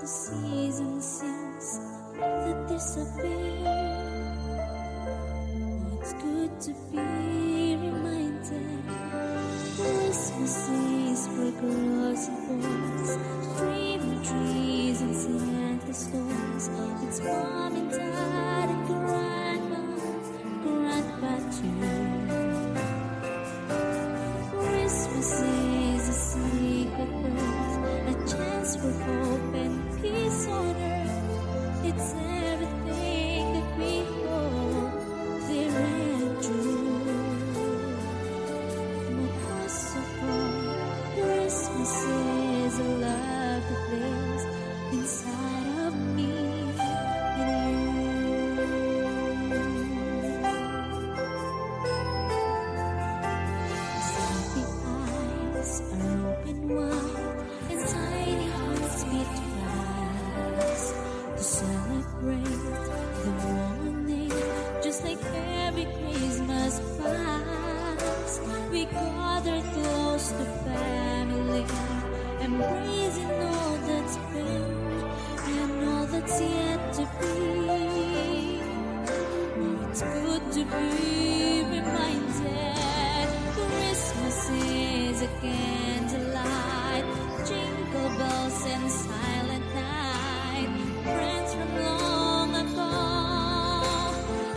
season seems to disappear. It's good to be reminded. Christmas is for girls and boys, dreaming trees and Santa stores. It's mom and dad and grandpa too. Christmas is a secret birth, a chance for hope and peace on earth. It's everything that we hope, dear and true. Most of all, Christmas is a love that lives inside of me and you. Sleepy eyes are open wide and tiny hearts beat fast to celebrate the morning, just like every Christmas past. We gather close to family, embracing all that's been and all that's yet to be. It's good to be reminded. Christmas is a candlelight, jingle bells and silent night. Friends from long ago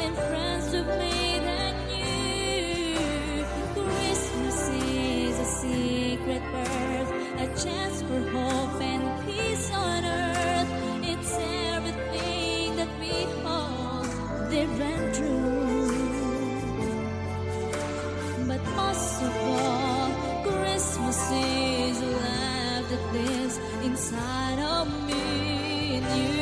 and friends who've made anew. Christmas is a secret birth, a chance for hope and peace on earth. It's everything that we hold, dear and true. But most of all, Christmas is a love that lives inside of me and you.